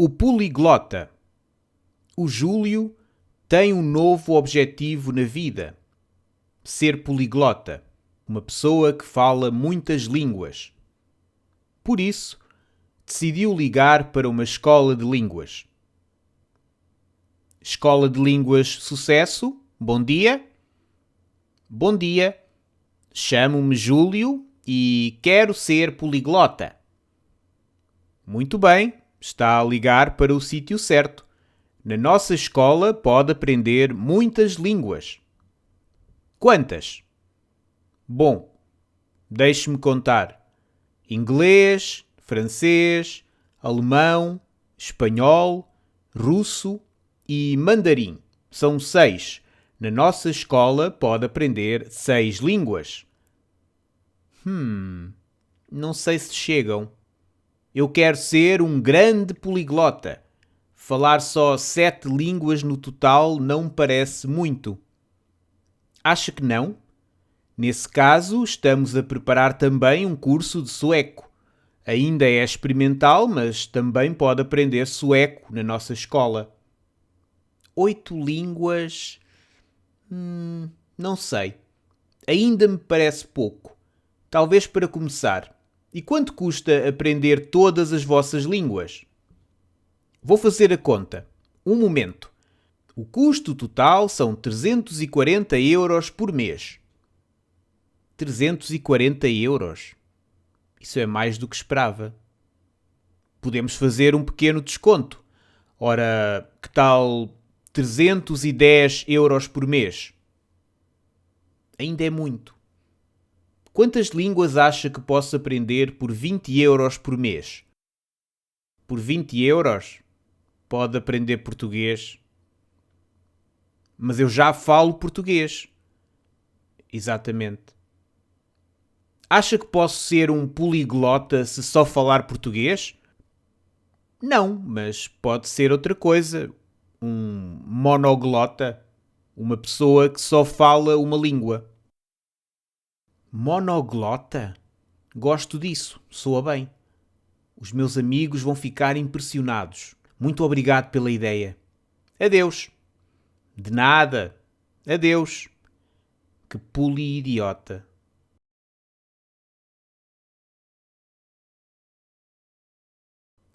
O poliglota. O Júlio tem um novo objetivo na vida: ser poliglota, uma pessoa que fala muitas línguas. Por isso, decidiu ligar para uma escola de línguas. Escola de Línguas Sucesso, bom dia. Bom dia, chamo-me Júlio e quero ser poliglota. Muito bem, está a ligar para o sítio certo. Na nossa escola pode aprender muitas línguas. Quantas? Bom, deixe-me contar. Inglês, francês, alemão, espanhol, russo e mandarim. São 6. Na nossa escola pode aprender 6 línguas. Não sei se chegam. Eu quero ser um grande poliglota. Falar só 7 línguas no total não me parece muito. Acha que não? Nesse caso, estamos a preparar também um curso de sueco. Ainda é experimental, mas também pode aprender sueco na nossa escola. 8 línguas? Não sei. Ainda me parece pouco. Talvez para começar. E quanto custa aprender todas as vossas línguas? Vou fazer a conta. Um momento. O custo total são 340 euros por mês. 340 euros? Isso é mais do que esperava. Podemos fazer um pequeno desconto. Ora, que tal 310 euros por mês? Ainda é muito. Quantas línguas acha que posso aprender por 20 euros por mês? Por 20 euros? Pode aprender português. Mas eu já falo português. Exatamente. Acha que posso ser um poliglota se só falar português? Não, mas pode ser outra coisa. Um monoglota. Uma pessoa que só fala uma língua. Monoglota? Gosto disso, soa bem. Os meus amigos vão ficar impressionados. Muito obrigado pela ideia. Adeus. De nada. Adeus. Que poli-idiota.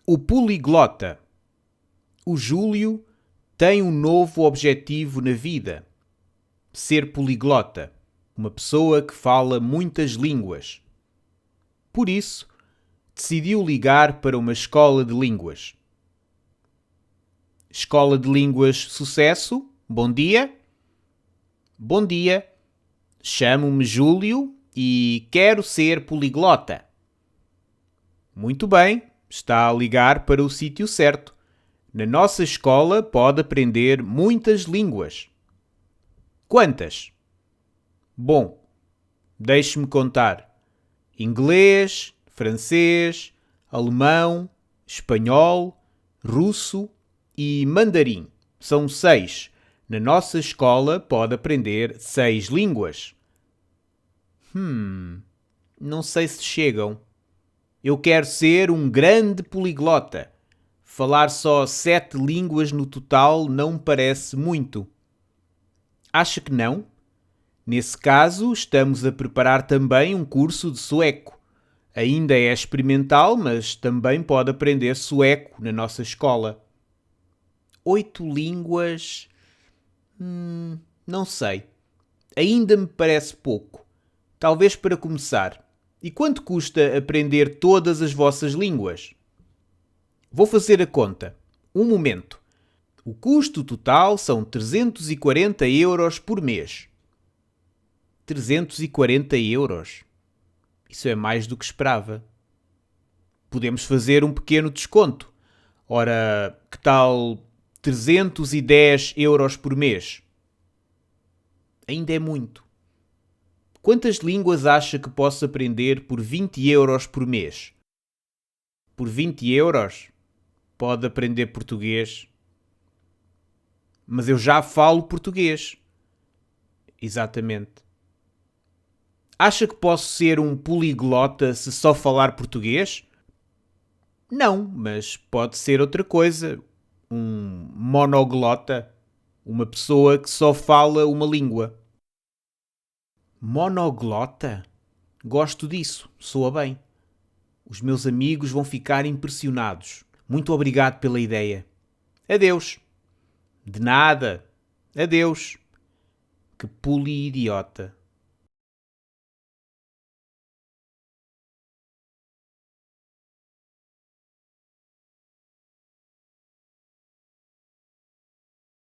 O poliglota. O Júlio tem um novo objetivo na vida: ser poliglota, uma pessoa que fala muitas línguas. Por isso, decidiu ligar para uma escola de línguas. Escola de Línguas Sucesso, bom dia. Bom dia, chamo-me Júlio e quero ser poliglota. Muito bem, está a ligar para o sítio certo. Na nossa escola pode aprender muitas línguas. Quantas? Bom, deixe-me contar. Inglês, francês, alemão, espanhol, russo e mandarim. São 6. Na nossa escola pode aprender 6 línguas. Não sei se chegam. Eu quero ser um grande poliglota. Falar só 7 línguas no total não me parece muito. Acha que não? Nesse caso, estamos a preparar também um curso de sueco. Ainda é experimental, mas também pode aprender sueco na nossa escola. 8 línguas? Não sei. Ainda me parece pouco. Talvez para começar. E quanto custa aprender todas as vossas línguas? Vou fazer a conta. Um momento. O custo total são 340 euros por mês. 340 euros? Isso é mais do que esperava. Podemos fazer um pequeno desconto. Ora, que tal 310 euros por mês? Ainda é muito. Quantas línguas acha que posso aprender por 20 euros por mês? Por 20 euros? Pode aprender português. Mas eu já falo português. Exatamente. Acha que posso ser um poliglota se só falar português? Não, mas pode ser outra coisa. Um monoglota. Uma pessoa que só fala uma língua. Monoglota? Gosto disso, soa bem. Os meus amigos vão ficar impressionados. Muito obrigado pela ideia. Adeus. De nada. Adeus. Que puli-idiota.